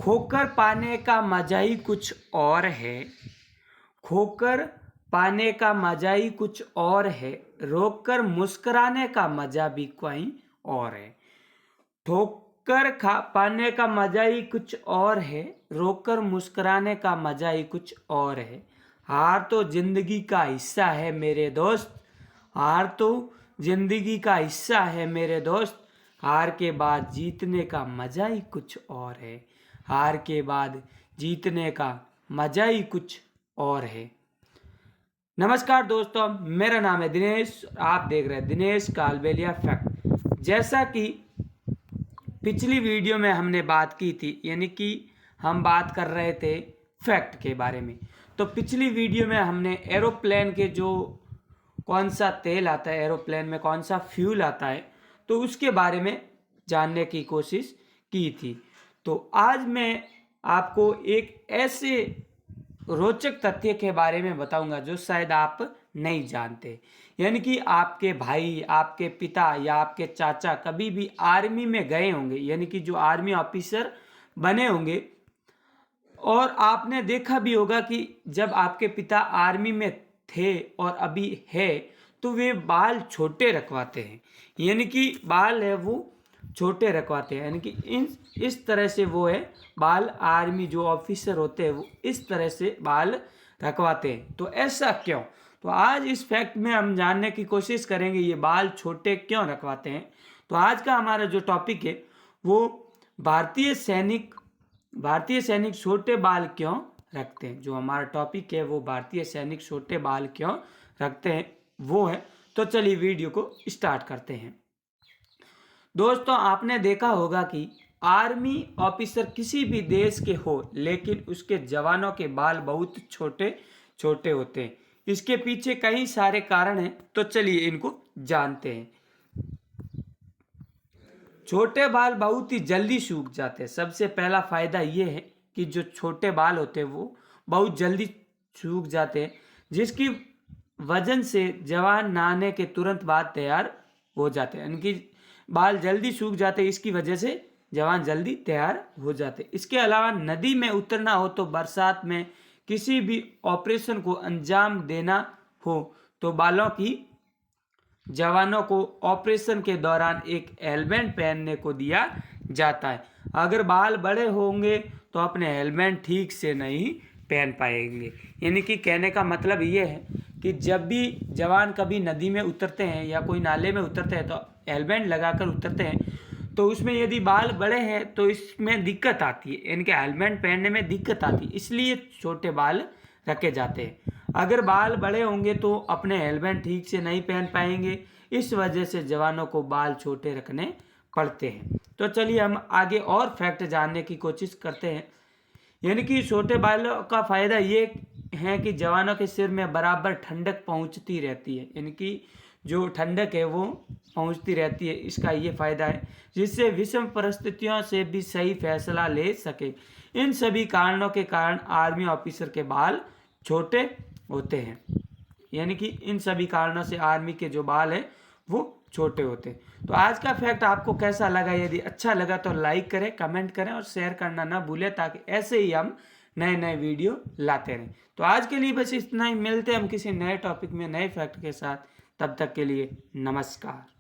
खोकर पाने का मजा ही कुछ और है। खोकर पाने का मजा ही कुछ और है। रोक कर मुस्कुराने का मजा भी कोई और है। ठोकर खा पाने का मजा ही कुछ और है। रोक कर मुस्कुराने का मजा ही कुछ और है। हार तो जिंदगी का हिस्सा है मेरे दोस्त। हार तो जिंदगी का हिस्सा है मेरे दोस्त। हार के बाद जीतने का मजा ही कुछ और है। हार के बाद जीतने का मजा ही कुछ और है। नमस्कार दोस्तों, मेरा नाम है दिनेश। आप देख रहे हैं दिनेश कालबेलिया फैक्ट। जैसा कि पिछली वीडियो में हमने बात की थी, यानी कि हम बात कर रहे थे फैक्ट के बारे में। तो पिछली वीडियो में हमने एरोप्लेन के जो कौन सा तेल आता है, एरोप्लेन में कौन सा फ्यूल आता है, तो उसके बारे में जानने की कोशिश की थी। तो आज मैं आपको एक ऐसे रोचक तथ्य के बारे में बताऊंगा जो शायद आप नहीं जानते। यानी कि आपके भाई, आपके पिता या आपके चाचा कभी भी आर्मी में गए होंगे, यानी कि जो आर्मी ऑफिसर बने होंगे, और आपने देखा भी होगा कि जब आपके पिता आर्मी में थे और अभी है तो वे बाल छोटे रखवाते हैं। यानी कि बाल है वो छोटे रखवाते हैं, यानी कि इस तरह से वो है बाल, आर्मी जो ऑफिसर होते हैं वो इस तरह से बाल रखवाते हैं। तो ऐसा क्यों? तो आज इस फैक्ट में हम जानने की कोशिश करेंगे ये बाल छोटे क्यों रखवाते हैं। तो आज का हमारा जो टॉपिक है वो भारतीय सैनिक छोटे बाल क्यों रखते हैं। जो हमारा टॉपिक है वो भारतीय सैनिक छोटे बाल क्यों रखते हैं वो है। तो चलिए वीडियो को स्टार्ट करते हैं। दोस्तों, आपने देखा होगा कि आर्मी ऑफिसर किसी भी देश के हो, लेकिन उसके जवानों के बाल बहुत छोटे छोटे होते हैं। इसके पीछे कई सारे कारण हैं, तो चलिए इनको जानते हैं। छोटे बाल बहुत ही जल्दी सूख जाते हैं। सबसे पहला फायदा ये है कि जो छोटे बाल होते हैं वो बहुत जल्दी सूख जाते हैं, जिसकी वजन से जवान नहाने के तुरंत बाद तैयार हो जाते हैं। यानी कि बाल जल्दी सूख जाते हैं, इसकी वजह से जवान जल्दी तैयार हो जाते हैं। इसके अलावा नदी में उतरना हो तो बरसात में किसी भी ऑपरेशन को अंजाम देना हो तो जवानों को ऑपरेशन के दौरान एक हेलमेट पहनने को दिया जाता है। अगर बाल बड़े होंगे तो अपने हेलमेट ठीक से नहीं पहन पाएंगे। यानी कि कहने का मतलब ये है कि जब भी जवान कभी नदी में उतरते हैं या कोई नाले में उतरते हैं तो हेलमेट लगाकर उतरते हैं, तो उसमें यदि बाल बड़े हैं तो इसमें दिक्कत आती है, यानी कि हेलमेट पहनने में दिक्कत आती है, इसलिए छोटे बाल रखे जाते हैं। अगर बाल बड़े होंगे तो अपने हेलमेट ठीक से नहीं पहन पाएंगे, इस वजह से जवानों को बाल छोटे रखने पड़ते हैं। तो चलिए हम आगे और फैक्ट जानने की कोशिश करते हैं। यानी कि छोटे बालों का फायदा ये है कि जवानों के सिर में बराबर ठंडक पहुंचती रहती है। यानी कि जो ठंडक है वो पहुंचती रहती है, इसका ये फायदा है, जिससे विषम परिस्थितियों से भी सही फैसला ले सके। इन सभी कारणों के कारण आर्मी ऑफिसर के बाल छोटे होते हैं। यानी कि इन सभी कारणों से आर्मी के जो बाल है वो छोटे होते हैं। तो आज का फैक्ट आपको कैसा लगा? यदि अच्छा लगा तो लाइक करें, कमेंट करें और शेयर करना ना भूलें, ताकि ऐसे ही हम नए नए वीडियो लाते रहें। तो आज के लिए बस इतना ही। मिलते हैं हम किसी नए टॉपिक में नए फैक्ट के साथ। तब तक के लिए नमस्कार।